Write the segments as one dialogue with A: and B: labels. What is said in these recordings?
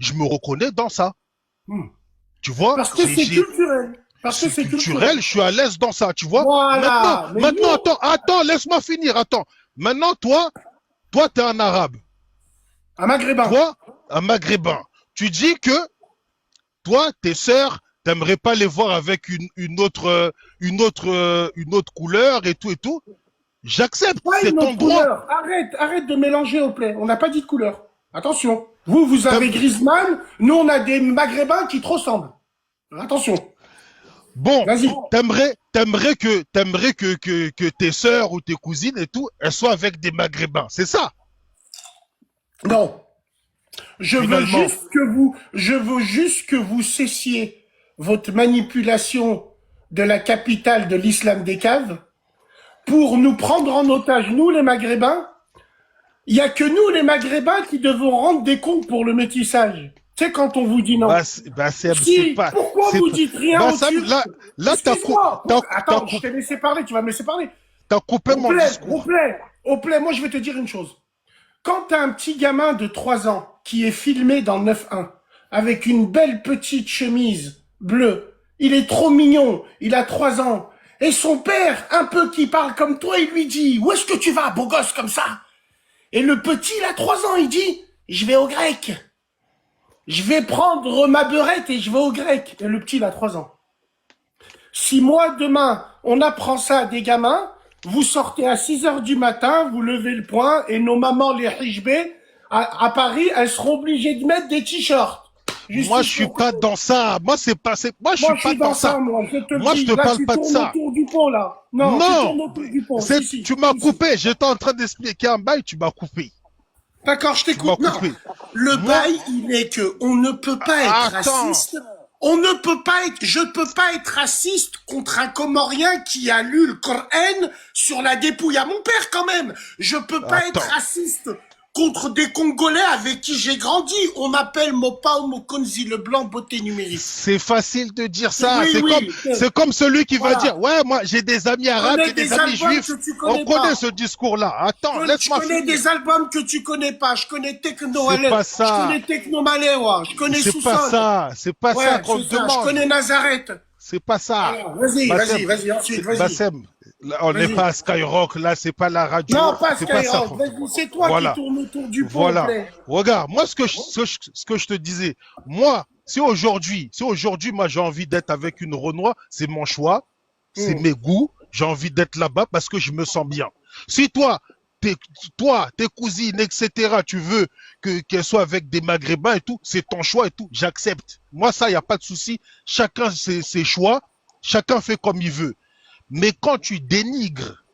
A: je me reconnais dans ça.
B: Hmm.
A: Tu vois,
B: Parce que c'est culturel. Parce que
A: c'est
B: c'est
A: culturel,
B: culturel.
A: je suis à l'aise dans ça, tu vois.
B: Voilà. Mais
A: Maintenant,
B: nous,
A: attends, laisse-moi finir, attends. Maintenant, t'es un arabe.
B: un maghrébin.
A: Toi, un maghrébin. Tu dis que, toi, tes sœurs, t'aimerais pas les voir avec une autre couleur et tout et tout. J'accepte,
B: Pas
A: c'est
B: une
A: ton
B: autre
A: droit.
B: couleur. Arrête de mélanger au plaît. On n'a pas dit de couleur. Attention. Vous avez
A: T'aimes-
B: Griezmann. Nous, on a des maghrébins qui te ressemblent. Attention.
A: Bon,
B: Vas-y.
A: que tes sœurs ou tes cousines et tout, elles soient avec des maghrébins. C'est ça,
B: Non.
A: finalement.
B: Je veux juste que vous cessiez votre manipulation de la capitale de l'islam des caves pour nous prendre en otage, nous, les maghrébins. Il y a que nous, les maghrébins, qui devons rendre des comptes pour le métissage. Tu sais, quand on vous dit non.
A: C'est
B: Si,
A: pas,
B: pourquoi
A: c'est
B: vous
A: pas,
B: dites rien aux
A: Bassam,
B: Turcs?
A: là,
B: Excuse-moi. Attends, je t'ai laissé parler, tu vas me laisser parler.
A: t'as coupé mon discours.
B: Au plaît, moi je vais te dire une chose. Quand t'as un petit gamin de 3 ans qui est filmé dans 9-1, avec une belle petite chemise bleue, il est trop mignon, il a 3 ans, et son père, un peu qui parle comme toi, il lui dit, où est-ce que tu vas, beau gosse, comme ça? Et le petit, il a 3 ans, il dit, je vais au grec. Je vais prendre ma beurette et je vais au grec. Et le petit, il a 3 ans. Si moi, demain, on apprend ça à des gamins, vous sortez à 6 heures du matin, vous levez le poing, et nos mamans, les hijbés, à Paris, elles seront obligées de mettre des t-shirts.
A: Moi, je
B: Justice
A: suis
B: pour
A: pas
B: tous.
A: dans ça. Moi, je
B: Moi,
A: suis
B: je
A: pas
B: suis
A: dans
B: dans
A: ça.
B: ça, moi, je te le
A: Moi, je
B: dis.
A: te
B: Là,
A: parle
B: tu
A: pas de
B: tournes
A: ça.
B: autour du pont, là. Non, tu
A: Non,
B: tournes autour du pont. Si, si,
A: tu m'as
B: si, si.
A: coupé. J'étais en train d'expliquer un bail, tu m'as coupé.
B: D'accord, je
A: Tu m'as
B: t'écoute. Non,
A: coupé.
B: le
A: Moi,
B: bail, il est que on ne peut pas être
A: attends.
B: raciste. On ne peut pas être, je peux pas être raciste contre un Comorien qui a lu le Coran sur la dépouille à mon père quand même. Je peux pas être
A: Attends.
B: raciste contre des Congolais avec qui j'ai grandi. On m'appelle Mopao Mokonzi, le blanc beauté numérique.
A: C'est facile de dire ça.
B: Oui, oui,
A: C'est comme celui qui va
B: voilà.
A: dire, ouais, moi, j'ai des amis
B: Je
A: arabes,
B: connais
A: j'ai des
B: des
A: amis
B: albums
A: juifs.
B: que tu
A: On
B: connais
A: connaît
B: pas.
A: ce discours-là. Attends,
B: Je
A: laisse-moi
B: connais
A: finir.
B: des albums que tu connais pas. Je connais Techno
A: C'est pas
B: je
A: ça.
B: connais Techno Malewa. Je connais
A: C'est pas
B: Sous-Sol.
A: ça. C'est pas ça
B: Ouais,
A: qu'on
B: c'est
A: te
B: ça. Je
A: demande.
B: connais Nazareth.
A: C'est pas ça.
B: Alors, vas-y,
A: Bassem,
B: ensuite, vas-y.
A: Bassem, là, on n'est
B: Vas-y.
A: pas à Skyrock, là, c'est pas la radio,
B: Non, pas
A: c'est pas ça.
B: Skyrock. Vas-y, c'est toi qui
A: Voilà,
B: tourne autour du pont,
A: voilà.
B: plaît.
A: Regarde, moi, ce que je te disais, moi, si aujourd'hui, moi, j'ai envie d'être avec une Renoir, c'est mon choix, c'est
B: Hmm.
A: mes goûts, j'ai envie d'être là-bas parce que je me sens bien. Si tes, tes cousines, etc., tu veux qu'elles soient avec des Maghrébins et tout, c'est ton choix et tout, j'accepte. Moi, ça, il n'y a pas de souci. Chacun ses choix, chacun fait comme il veut. Mais quand tu dénigres,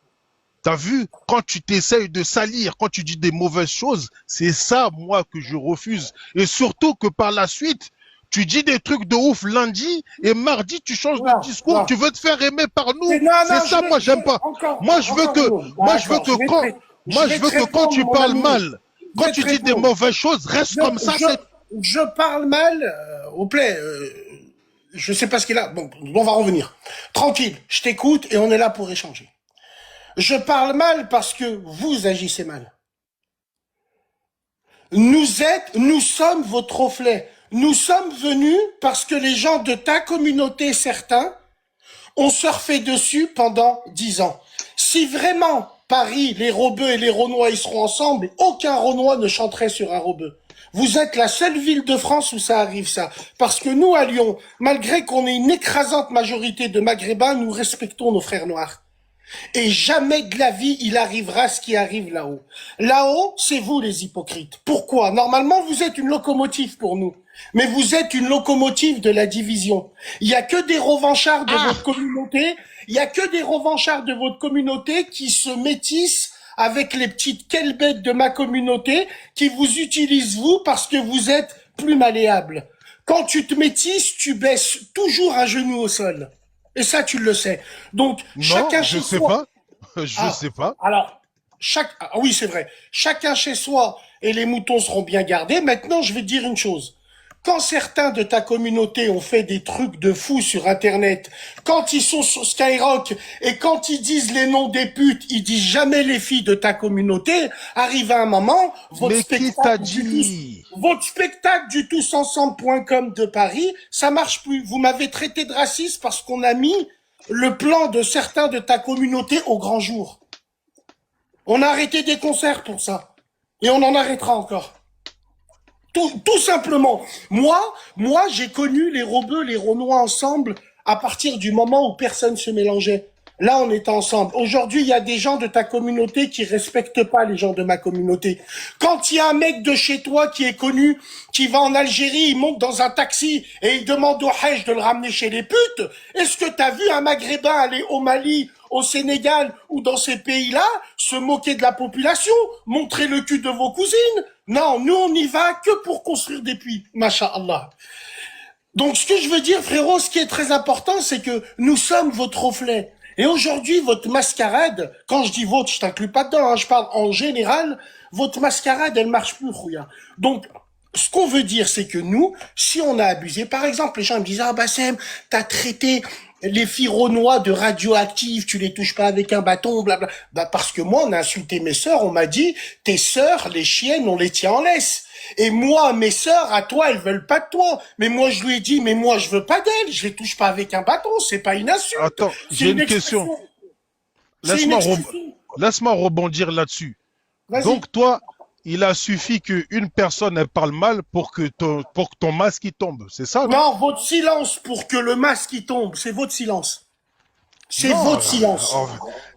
A: t'as vu, quand tu t'essayes de salir, quand tu dis des mauvaises choses, c'est ça, moi, que je refuse. Et surtout que par la suite, tu dis des trucs de ouf lundi et mardi, tu changes de
B: Non,
A: discours,
B: non.
A: tu veux te faire aimer par nous.
B: Non,
A: C'est
B: non,
A: ça, moi, j'aime pas. Moi, je veux
B: encore
A: que,
B: une autre.
A: moi, je veux
B: D'accord,
A: que quand,
B: je vais te
A: quand
B: répondre,
A: tu
B: mon
A: parles
B: ami.
A: mal,
B: Je
A: quand
B: vais
A: tu
B: te
A: dis des
B: répondre.
A: mauvaises choses, reste
B: Je,
A: comme ça,
B: je, je parle mal, au plaît, je sais pas ce qu'il a. Bon, on va revenir. Tranquille, je t'écoute et on est là pour échanger. Je parle mal parce que vous agissez mal. Nous sommes votre reflet. Nous sommes venus parce que les gens de ta communauté, certains, ont surfé dessus pendant 10 ans. Si vraiment Paris, les Rebeux et les Renois, ils seront ensemble, aucun Renois ne chanterait sur un Rebeu. Vous êtes la seule ville de France où ça arrive, ça. Parce que nous, à Lyon, malgré qu'on ait une écrasante majorité de Maghrébins, nous respectons nos frères noirs. Et jamais de la vie, il arrivera ce qui arrive là-haut. Là-haut, c'est vous les hypocrites. Pourquoi? Normalement, vous êtes une locomotive pour nous. Mais vous êtes une locomotive de la division. Il y a que des revanchards de votre communauté. Il y a que des revanchards de votre communauté qui se métissent avec les petites kelbètes de ma communauté qui vous utilisent vous parce que vous êtes plus malléable. Quand tu te métisses, tu baisses toujours un genou au sol. Et ça, tu le sais. Donc,
A: non,
B: chacun
A: je
B: chez
A: sais
B: soi.
A: pas, je
B: Ah,
A: sais pas.
B: alors, oui, c'est vrai. Chacun chez soi et les moutons seront bien gardés. Maintenant, je vais te dire une chose. quand certains de ta communauté ont fait des trucs de fous sur Internet, quand ils sont sur Skyrock et quand ils disent les noms des putes, ils disent jamais les filles de ta communauté, arrive à un moment,
A: Mais qui t'a dit?
B: votre spectacle du tousensemble.com de Paris, ça marche plus. Vous m'avez traité de raciste parce qu'on a mis le plan de certains de ta communauté au grand jour. On a arrêté des concerts pour ça. Et on en arrêtera encore. Tout simplement. Moi, j'ai connu les Rebeux, les Renois ensemble à partir du moment où personne se mélangeait. Là, on était ensemble. Aujourd'hui, il y a des gens de ta communauté qui respectent pas les gens de ma communauté. Quand il y a un mec de chez toi qui est connu, qui va en Algérie, il monte dans un taxi et il demande au Hajj de le ramener chez les putes, est-ce que t'as vu un Maghrébin aller au Mali, au Sénégal ou dans ces pays-là, se moquer de la population, montrer le cul de vos cousines? Non, nous, on n'y va que pour construire des puits. Masha'Allah. Donc, ce que je veux dire, frérot, ce qui est très important, c'est que nous sommes votre reflet. Et aujourd'hui, votre mascarade, quand je dis votre, je t'inclus pas dedans, hein, je parle en général, votre mascarade, elle marche plus, Khouya. Donc, ce qu'on veut dire, c'est que nous, si on a abusé, par exemple, les gens me disent, ah, Bassem, t'as traité les filles renois de radioactives, tu les touches pas avec un bâton, blabla. Bah, parce que moi, on a insulté mes sœurs, on m'a dit, tes sœurs, les chiennes, on les tient en laisse. Et moi, mes sœurs, à toi, elles veulent pas de toi. Mais moi, je lui ai dit, mais moi, je veux pas d'elles, je les touche pas avec un bâton, c'est pas une insulte.
A: Attends, j'ai une question. Laisse-moi rebondir là-dessus. Donc toi, il a suffi qu'une personne elle parle mal pour que ton masque il tombe, c'est ça, non?
B: Non, votre silence pour que le masque il tombe, c'est votre silence. C'est
A: Non,
B: votre silence.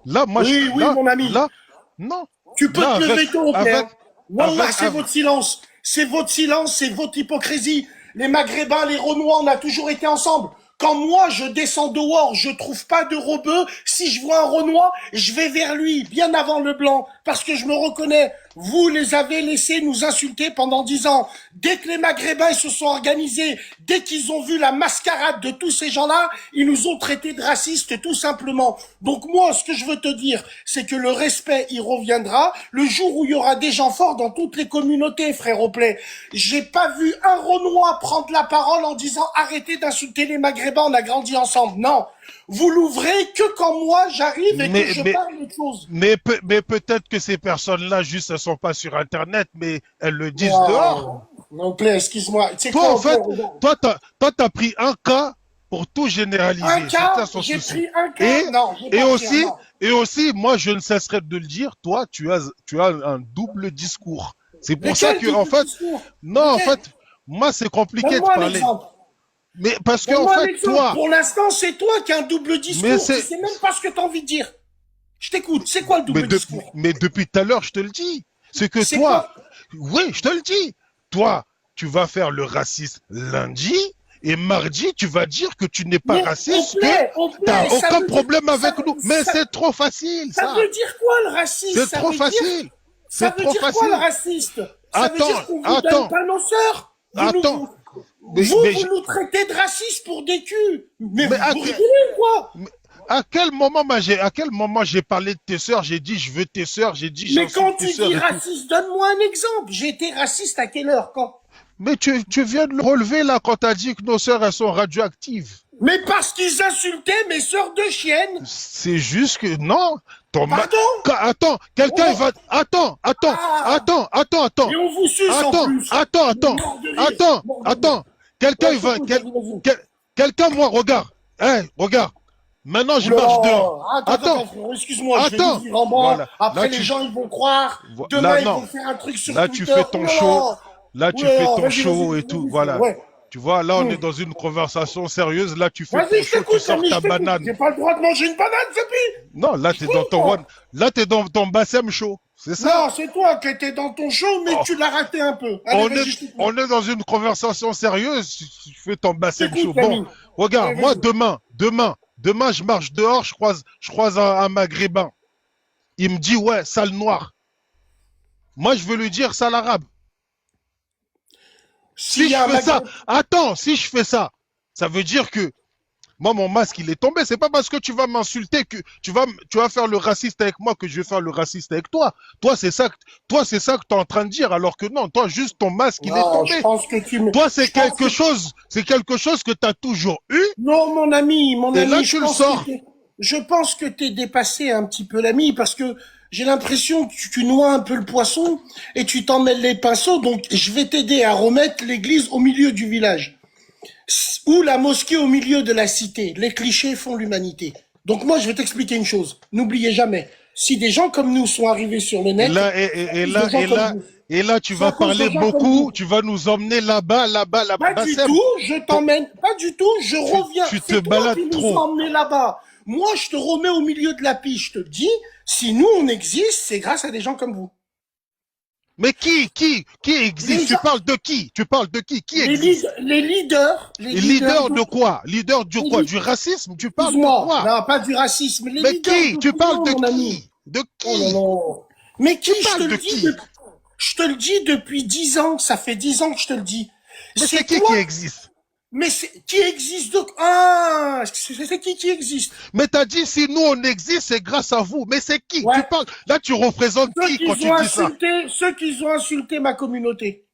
A: là, moi,
B: Oui, oui,
A: là,
B: mon ami.
A: là, non.
B: Tu peux
A: Là,
B: te lever tôt,
A: avec,
B: hein. Wallah, c'est
A: avec,
B: votre silence. C'est votre silence, c'est votre hypocrisie. Les Maghrébins, les Renois, on a toujours été ensemble. Quand moi, je descends dehors, je trouve pas de Rebeu. Si je vois un Renois, je vais vers lui, bien avant le blanc, parce que je me reconnais. Vous les avez laissés nous insulter pendant 10 ans. Dès que les Maghrébins ils se sont organisés, dès qu'ils ont vu la mascarade de tous ces gens-là, ils nous ont traités de racistes, tout simplement. Donc moi, ce que je veux te dire, c'est que le respect, il reviendra le jour où il y aura des gens forts dans toutes les communautés, frère Oplay. J'ai pas vu un Renois prendre la parole en disant arrêtez d'insulter les Maghrébins, on a grandi ensemble. Non. Vous l'ouvrez que quand moi j'arrive et que je parle de choses.
A: Mais peut-être que ces personnes-là, juste, elles sont pas sur Internet, mais elles le disent dehors.
B: Non, plaît, excuse-moi.
A: Toi, en fait, t'as pris un cas pour tout généraliser.
B: Un cas,
A: C'est ça son
B: j'ai
A: souci.
B: pris un cas. Non, j'ai
A: Et
B: pas
A: aussi,
B: pris un, non.
A: et aussi, moi, je ne cesserai de le dire, toi, tu as un double discours. C'est pour ça que, en fait, non, en fait, moi, c'est compliqué de
B: Donne-moi un
A: parler.
B: exemple.
A: Mais parce que, en
B: Donne-moi un
A: fait,
B: exemple.
A: toi,
B: Pour l'instant, c'est toi qui as un double discours.
A: mais
B: Tu sais même pas ce que tu as envie de dire. Je t'écoute. C'est quoi le double discours?
A: mais depuis tout à l'heure, je te le dis. C'est que
B: C'est
A: toi,
B: quoi?
A: oui, je te le dis. Toi, tu vas faire le raciste lundi et mardi, tu vas dire que tu n'es pas
B: Mais
A: raciste,
B: on
A: que tu n'as
B: plaît, ça
A: aucun
B: veut
A: problème
B: dire-
A: avec
B: ça-
A: nous. Mais
B: ça-
A: c'est trop facile,
B: Ça
A: ça.
B: veut dire quoi le raciste?
A: C'est
B: Ça
A: trop
B: veut dire-
A: facile.
B: Ça
A: C'est
B: veut
A: trop
B: dire quoi
A: facile.
B: le raciste? Ça veut dire qu'on vous donne
A: Attends.
B: pas nos sœurs.
A: Attends.
B: Vous nous traitez de racistes pour des culs. Mais vous rigolez quoi?
A: À quel moment j'ai parlé de tes sœurs, j'ai dit je veux tes sœurs, j'ai dit
B: Mais quand
A: tes
B: tu
A: sœurs
B: dis
A: et tout.
B: raciste, donne-moi un exemple. J'ai été raciste à quelle heure, quand?
A: Mais tu viens de le relever là quand tu as dit que nos sœurs elles sont radioactives.
B: Mais parce qu'ils insultaient mes sœurs de chiennes.
A: C'est juste que non.
B: Pardon?
A: Attends, quelqu'un il va. Attends.
B: Et on vous suce en plus.
A: Attends. Quelqu'un il va. Quelqu'un, moi, regarde. Regarde. Maintenant, je marche dehors.
B: Attends, excuse-moi, je vais vous dire en bas.
A: Voilà.
B: Après,
A: Là,
B: les gens, ils vont croire. Demain,
A: Là,
B: ils
A: non.
B: vont faire un truc sur
A: Là,
B: Twitter.
A: tu fais ton show. Là, tu fais ton
B: vas-y,
A: show
B: vas-y,
A: et tout.
B: vas-y,
A: Voilà.
B: ouais.
A: Tu vois, là, on est dans une conversation sérieuse. Là, tu fais
B: Vas-y,
A: ton
B: je
A: show, tu
B: t'écoute,
A: sors
B: ami,
A: ta
B: je t'écoute.
A: banane.
B: J'ai pas le droit de manger une banane, c'est plus.
A: Non, là, t'es dans ton one. Là, t'es dans ton Bassem show. C'est ça?
B: Non, c'est toi qui étais dans ton show, mais tu l'as raté un peu. Allez, vas-y, je t'écoute.
A: On est dans une conversation sérieuse. Tu fais ton Bassem show.
B: T'écoute, ami.
A: Bon, regarde,
B: Allez,
A: moi,
B: vas-y.
A: demain, je marche dehors, je croise un Maghrébin. Il me dit, ouais, sale noir. Moi, je veux lui dire sale arabe. Si je fais ça, attends, si je fais ça, ça veut dire que Moi, mon masque, il est tombé. C'est pas parce que tu vas m'insulter que tu vas faire le raciste avec moi que je vais faire le raciste avec toi. Toi, c'est ça que tu es en train de dire. Alors que non, toi, juste ton masque, il est
B: Non, je
A: tombé.
B: pense que tu me...
A: Toi,
B: Je pense que...
A: c'est quelque chose que tu as toujours eu.
B: Non, mon
A: Et là,
B: ami,
A: tu le sors.
B: je pense que t'es dépassé un petit peu l'ami parce que j'ai l'impression que tu noies un peu le poisson et tu t'en mêles les pinceaux. Donc, je vais t'aider à remettre l'église au milieu du village ou la mosquée au milieu de la cité. Les clichés font l'humanité. Donc, moi, je vais t'expliquer une chose. N'oubliez jamais, si des gens comme nous sont arrivés sur le
A: Et
B: net,
A: là,
B: des gens comme vous,
A: et là, tu
B: c'est à
A: vas
B: cause de
A: parler
B: gens comme vous.
A: beaucoup. Tu vas nous emmener là-bas, là-bas, là-bas.
B: Pas du
A: Bassem,
B: tout, je t'emmène. Pas du tout, je reviens.
A: tu te
B: C'est toi
A: balades
B: qui nous as
A: trop.
B: emmenés là-bas. Moi, je te remets au milieu de la piste. Je te le dis, si nous, on existe, c'est grâce à des gens comme vous.
A: Mais qui existe?
B: Les
A: Tu
B: gens,
A: parles de qui? Tu parles de qui? Qui existe?
B: les
A: Et
B: leaders,
A: leader de quoi? Leader de
B: les
A: quoi?
B: li-
A: Du racisme? Tu parles de
B: excuse-moi,
A: quoi?
B: non, pas du racisme, les
A: Mais
B: leaders
A: qui? Tu parles
B: d'opinion,
A: de
B: mon ami.
A: qui? De
B: Oh non,
A: qui?
B: non. Mais qui,
A: Tu parles de qui?
B: je te le dis depuis 10 ans, ça fait 10 ans que je te le dis.
A: Mais c'est
B: C'est
A: qui
B: toi,
A: existe?
B: mais qui existe ah, c'est qui existe?
A: Mais t'as dit si nous on existe, c'est grâce à vous. Mais c'est qui? Tu
B: Ouais.
A: parles. Là, tu représentes qui quand tu dis ça?
B: Ceux qui ont insulté ma communauté.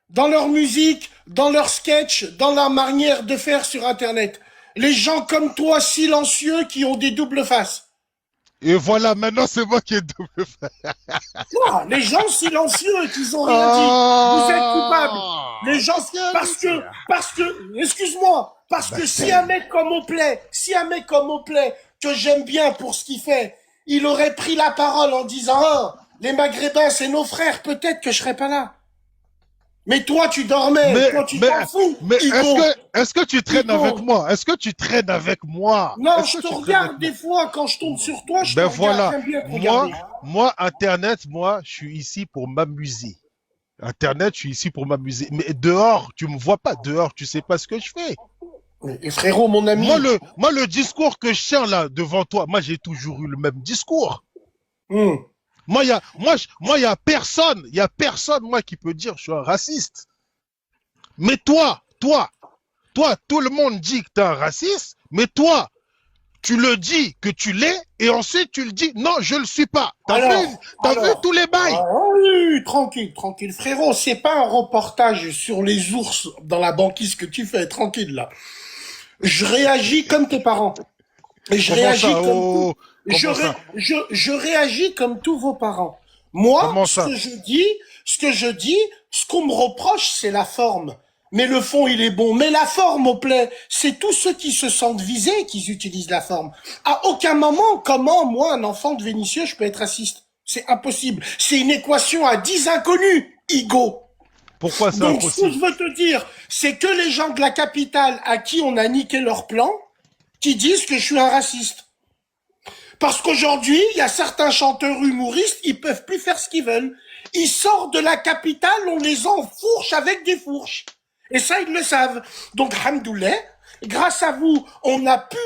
B: Dans leur musique, dans leur sketch, dans leur manière de faire sur Internet. Les gens comme toi, silencieux, qui ont des doubles faces.
A: Et voilà, maintenant c'est moi qui ai double.
B: Non, les gens silencieux qui n'ont rien dit. Vous êtes coupables. Les
A: Ah,
B: gens, parce que, excuse-moi, parce que si un mec comme Oplay, que j'aime bien pour ce qu'il fait, il aurait pris la parole en disant, ah, les Maghrébins, c'est nos frères, peut-être que je serais pas là. Mais toi, tu dormais,
A: Mais,
B: toi, tu
A: mais,
B: t'en fous,
A: mais
B: Igo,
A: est-ce que tu traînes avec
B: Igo.
A: moi? Est-ce que tu traînes avec moi?
B: Non,
A: Est-ce
B: je
A: que
B: te
A: tu traînes avec
B: regarde
A: moi?
B: des fois, quand je tombe sur toi, je te
A: Ben
B: regarde,
A: voilà.
B: j'aime bien te
A: Moi,
B: regarder.
A: Internet, moi, je suis ici pour m'amuser. Internet, je suis ici pour m'amuser. Mais dehors, tu me vois pas. Dehors, tu sais pas ce que je fais.
B: Et frérot, mon ami,
A: Moi, le discours que je tiens là devant toi, moi, j'ai toujours eu le même discours.
B: hum,
A: Moi, il y a personne, moi, qui peut dire je suis un raciste. Mais toi, tout le monde dit que t'es un raciste, mais toi, tu le dis que tu l'es, et ensuite tu le dis non, je le suis pas. T'as vu tous les bails?
B: ah oui, tranquille, tranquille, frérot, c'est pas un reportage sur les ours dans la banquise que tu fais, tranquille là. Je réagis comme tes parents. Et je
A: Comment
B: réagis
A: ça?
B: comme tout.
A: Oh, comment ça?
B: Je réagis comme tous vos parents. Moi,
A: Comment ça?
B: ce qu'on me reproche, c'est la forme. Mais le fond, il est bon. Mais la forme, au plaît, c'est tous ceux qui se sentent visés qui utilisent la forme. À aucun moment, comment, moi, un enfant de Vénitieux, je peux être raciste? C'est impossible. C'est une équation à 10 inconnus, Igo.
A: Pourquoi c'est
B: Donc, ce que je
A: impossible?
B: veux te dire, c'est que les gens de la capitale à qui on a niqué leur plan, qui disent que je suis un raciste. Parce qu'aujourd'hui, il y a certains chanteurs humoristes, ils peuvent plus faire ce qu'ils veulent. Ils sortent de la capitale, on les enfourche avec des fourches. Et ça, ils le savent. Donc, hamdoulilah, grâce à vous, on a pu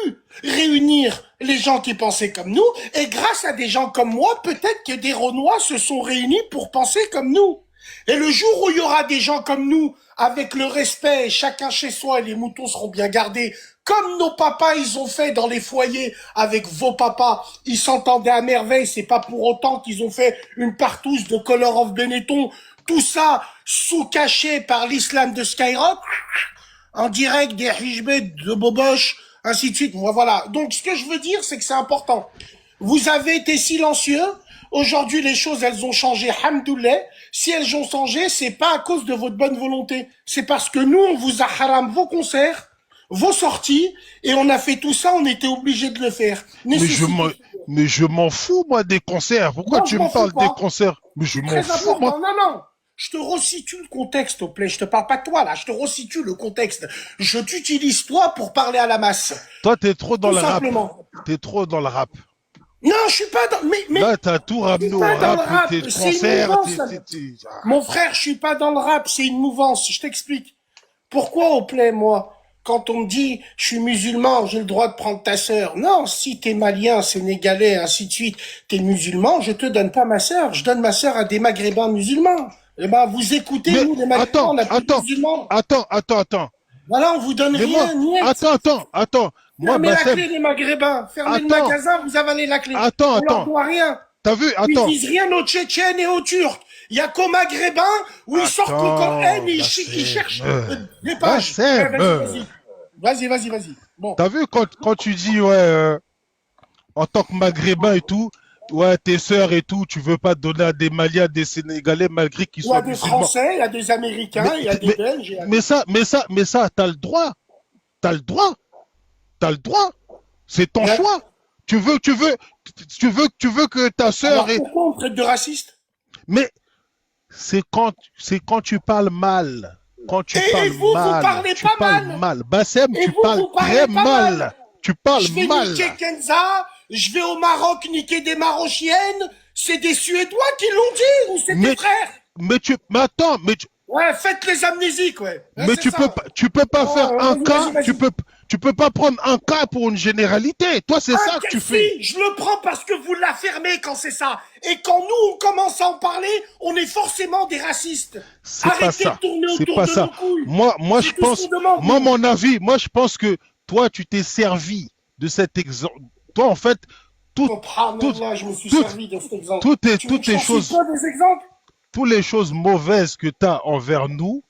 B: réunir les gens qui pensaient comme nous, et grâce à des gens comme moi, peut-être que des Renois se sont réunis pour penser comme nous. Et le jour où il y aura des gens comme nous, avec le respect, chacun chez soi, et les moutons seront bien gardés, comme nos papas, ils ont fait dans les foyers avec vos papas, ils s'entendaient à merveille, c'est pas pour autant qu'ils ont fait une partouze de Color of Benetton, tout ça sous caché par l'islam de Skyrock, en direct des Hijbet de Boboche, ainsi de suite. Voilà. Donc, ce que je veux dire, c'est que c'est important. Vous avez été silencieux. Aujourd'hui, les choses, elles ont changé. Hamdoulilah. Si elles ont changé, c'est pas à cause de votre bonne volonté. C'est parce que nous, on vous a haram vos concerts, vos sorties, et on a fait tout ça, on était obligé de le faire.
A: Mais je
B: Nécessité.
A: m'en, mais je m'en fous, moi, des concerts. Pourquoi
B: Non, je
A: tu
B: m'en
A: me
B: fous
A: parles des
B: pas.
A: concerts? Mais je
B: C'est
A: m'en
B: très
A: fous,
B: important.
A: moi.
B: Non, non. Je te resitue le contexte, au plaît. Je te parle pas de toi, là. Je te resitue le contexte. Je t'utilise, toi, pour parler à la masse.
A: Toi, t'es trop dans
B: Tout
A: le rap.
B: simplement.
A: T'es trop dans le rap.
B: Non, je suis pas dans, mais,
A: Là, t'as tout
B: je
A: ramené
B: suis
A: au
B: pas dans le
A: rap,
B: rap.
A: tes
B: C'est une
A: concerts,
B: mouvance, là.
A: Ah.
B: Mon frère, je suis pas dans le rap. C'est une mouvance. Je t'explique. Pourquoi, au plaît, moi? Quand on me dit, je suis musulman, j'ai le droit de prendre ta sœur. Non, si t'es malien, sénégalais, ainsi de suite, t'es musulman, je te donne pas ma sœur. Je donne ma sœur à des maghrébins musulmans. Eh ben, vous écoutez,
A: Mais
B: nous, les maghrébins,
A: attends,
B: on a plus de
A: attends,
B: musulmans.
A: attends.
B: Voilà, on vous donne
A: Mais moi,
B: rien, niet.
A: attends. Moi,
B: Fermez la
A: Bassem,
B: clé, les Maghrébins. Fermez le
A: attends,
B: magasin, vous avalez la clé. On leur doit rien.
A: T'as vu,
B: Ils
A: attends.
B: disent rien aux Tchétchènes et aux Turcs. Il y a qu'aux Maghrébins où ils sortent le Coran et ils cherchent des pages. Ouais,
A: Bassem.
B: vas-y. Bon.
A: T'as vu quand tu dis, ouais, en tant que Maghrébin et tout, ouais, tes sœurs et tout, tu veux pas donner à des Maliens, des Sénégalais, malgré qu'ils
B: Il y a
A: soient
B: des
A: musulmans.
B: Français, il y a des
A: Mais,
B: Américains, il y a des
A: mais,
B: Belges.
A: mais ça, t'as le droit. T'as le droit. T'as le droit. C'est ton
B: Ouais.
A: choix. Tu veux que ta sœur
B: Alors
A: ait...
B: pourquoi on traite de raciste?
A: Mais c'est quand tu parles mal. Quand tu
B: Et
A: parles
B: vous, vous
A: mal.
B: parlez
A: Tu
B: pas
A: parles
B: mal.
A: mal. Bassem,
B: Et
A: tu
B: vous,
A: parles
B: vous
A: très
B: parlez pas mal.
A: mal. Tu parles
B: Je vais
A: mal.
B: niquer Kenza, je vais au Maroc niquer des Marochiennes. C'est des Suédois qui l'ont dit ou c'est tes
A: Mais,
B: frères?
A: mais attends,
B: Ouais, faites les amnésiques, ouais. Ouais,
A: mais
B: c'est ça.
A: tu peux pas faire un cas,
B: Vas-y.
A: tu peux pas prendre un cas pour une généralité. Toi, c'est
B: Ah,
A: ça que tu fais.
B: si, je le prends parce que vous la fermez quand c'est ça. Et quand nous, on commence à en parler, on est forcément des racistes.
A: C'est pas
B: Arrêtez de
A: ça.
B: tourner
A: C'est
B: autour
A: pas
B: de
A: ça.
B: nos couilles.
A: Moi, je
B: C'est tout ce
A: pense,
B: qu'on demande,
A: moi,
B: nous.
A: mon avis, moi, je pense que toi, tu t'es servi de cet exemple. Toi, en fait, tout, tout,
B: Subhanallah, je me suis
A: tout,
B: servi de cet exemple. Tu veux que
A: toutes les
B: j'en cite
A: choses,
B: pas des exemples?
A: toutes les choses mauvaises que tu as envers nous,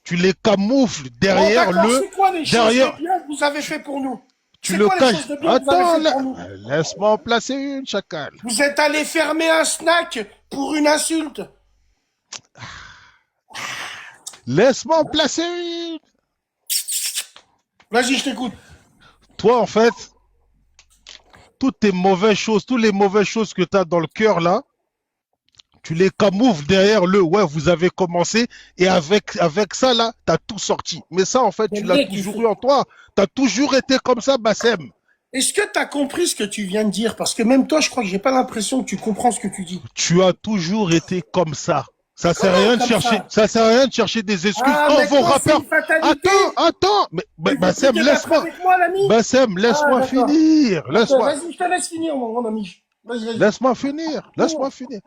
A: tu les camoufles
B: Bon,
A: derrière
B: d'accord, c'est quoi les choses de
A: derrière,
B: bien que vous avez fait pour nous?
A: tu
B: C'est
A: le
B: quoi les
A: caches.
B: choses de bien que vous avez
A: Attends,
B: fait pour nous?
A: laisse-moi en placer une, chacal.
B: Vous êtes allé fermer un snack pour une insulte.
A: Laisse-moi en placer une.
B: Vas-y, je t'écoute.
A: Toi, en fait, toutes tes mauvaises choses, toutes les mauvaises choses que tu as dans le cœur là, tu les camoufles derrière le ouais, vous avez commencé et avec ça là, tu as tout sorti. Mais ça, en fait,
B: Mais
A: tu l'as
B: mec, il
A: toujours
B: faut...
A: eu en toi. Tu as toujours été comme ça, Bassem.
B: Est-ce que tu as compris ce que tu viens de dire? Parce que même toi, je crois que j'ai pas l'impression que tu comprends ce que tu dis.
A: Tu as toujours été comme ça. Ça sert à
B: Comment
A: rien de
B: comme
A: chercher,
B: ça?
A: ça sert à rien de chercher des excuses.
B: Ah,
A: Oh, vos
B: maintenant, c'est
A: rappeurs.
B: une fatalité.
A: Attends. Mais
B: Tu veux plus débattre avec moi, l'ami? Ah,
A: Laisse-moi
B: d'accord.
A: finir.
B: Ok, vas-y, je te laisse finir, mon ami. Vas-y.
A: Laisse-moi finir. Laisse-moi finir.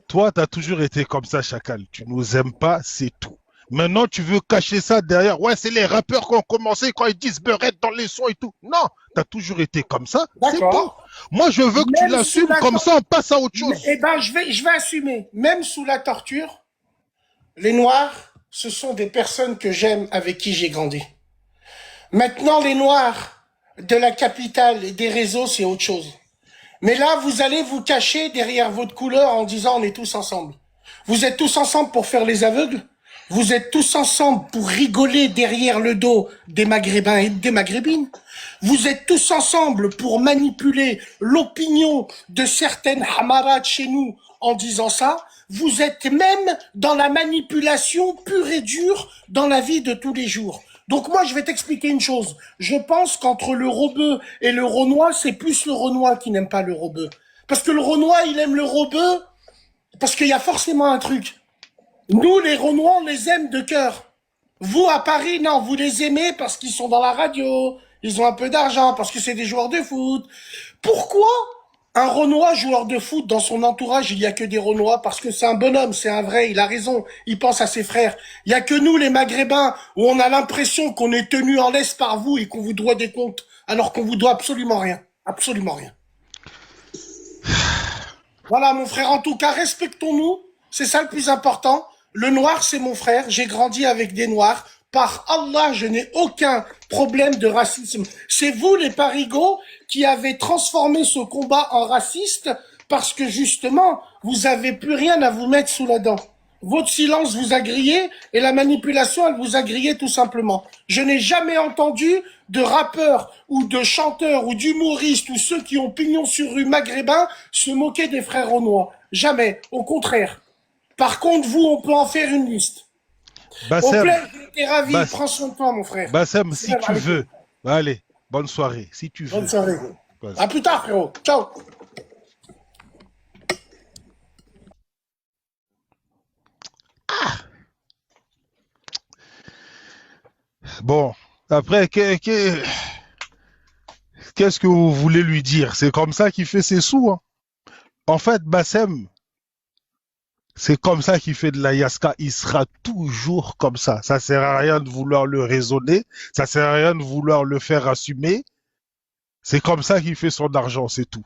A: Toi, tu as toujours été comme ça, Chacal. Tu nous aimes pas, c'est tout. Maintenant, tu veux cacher ça derrière. Ouais, c'est les rappeurs qui ont commencé quand ils disent beurette dans les sons et tout. Non, tu as toujours été comme ça. C'est bon.
B: D'accord.
A: Moi, je veux que tu
B: Même sous
A: l'assumes
B: la
A: comme
B: tor-
A: ça, on passe à autre chose.
B: Eh ben, je vais assumer. Même sous la torture, les Noirs, ce sont des personnes que j'aime, avec qui j'ai grandi. Maintenant, les Noirs de la capitale et des réseaux, c'est autre chose. Mais là, vous allez vous cacher derrière votre couleur en disant on est tous ensemble. Vous êtes tous ensemble pour faire les aveugles. Vous êtes tous ensemble pour rigoler derrière le dos des Maghrébins et des Maghrébines. Vous êtes tous ensemble pour manipuler l'opinion de certaines hamarades chez nous en disant ça. Vous êtes même dans la manipulation pure et dure dans la vie de tous les jours. Donc moi, je vais t'expliquer une chose. Je pense qu'entre le rebeu et le renois, c'est plus le renois qui n'aime pas le rebeu. Parce que le renois, il aime le rebeu parce qu'il y a forcément un truc. Nous, les renois, on les aime de cœur. Vous, à Paris, non, vous les aimez parce qu'ils sont dans la radio, ils ont un peu d'argent, parce que c'est des joueurs de foot. Pourquoi un Renoir joueur de foot, dans son entourage, il y a que des Renois? Parce que c'est un bonhomme, c'est un vrai, il a raison, il pense à ses frères. Il y a que nous, les Maghrébins, où on a l'impression qu'on est tenu en laisse par vous et qu'on vous doit des comptes, alors qu'on vous doit absolument rien. Absolument rien. Voilà, mon frère, en tout cas, respectons-nous, c'est ça le plus important. Le noir, c'est mon frère, j'ai grandi avec des noirs. Par Allah, je n'ai aucun problème de racisme. C'est vous, les parigots, qui avez transformé ce combat en raciste parce que justement, vous avez plus rien à vous mettre sous la dent. Votre silence vous a grillé et la manipulation, elle vous a grillé tout simplement. Je n'ai jamais entendu de rappeurs ou de chanteurs ou d'humoristes ou ceux qui ont pignon sur rue maghrébins se moquer des frères renois. Jamais. Au contraire. Par contre, vous, on peut en faire une liste. Au
A: Bassem,
B: plaît, j'étais ravi.
A: Bas-
B: Prends soin de toi, mon frère.
A: Bassem, si
B: Salam
A: tu
B: alaikum.
A: veux. Allez, bonne soirée. Si tu
B: Bonne
A: veux.
B: soirée.
A: Vas-y.
B: À plus tard, frérot. Ciao.
A: Bon, après, qu'est-ce que vous voulez lui dire? C'est comme ça qu'il fait ses sous, hein. En fait, Bassem, C'est comme ça qu'il fait de l'ayahuasca. Il sera toujours comme ça. Ça sert à rien de vouloir le raisonner. Ça sert à rien de vouloir le faire assumer. C'est comme ça qu'il fait son argent, c'est tout.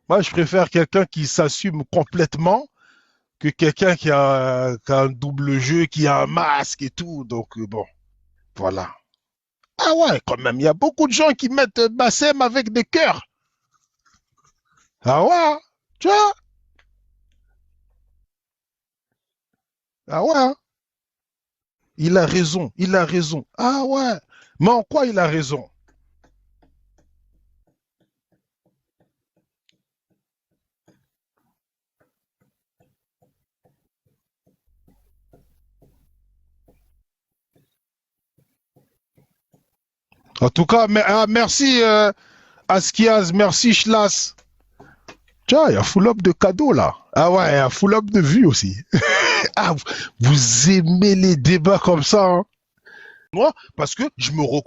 A: Moi, je préfère quelqu'un qui s'assume complètement que quelqu'un qui a un double jeu, qui a un masque et tout. Donc, bon, voilà. Ah ouais, quand même, il y a beaucoup de gens qui mettent Bassem avec des cœurs. Ah ouais, hein, tu vois? Ah ouais, hein. Il a raison, il a raison. Ah ouais, mais en quoi il a raison? En tout cas, merci Askiaz, merci Schlas. Tiens, il y a full up de cadeaux là. Ah ouais, il y a full up de vues aussi. Ah, vous aimez les débats comme ça, hein? Moi, parce que je me reconnais.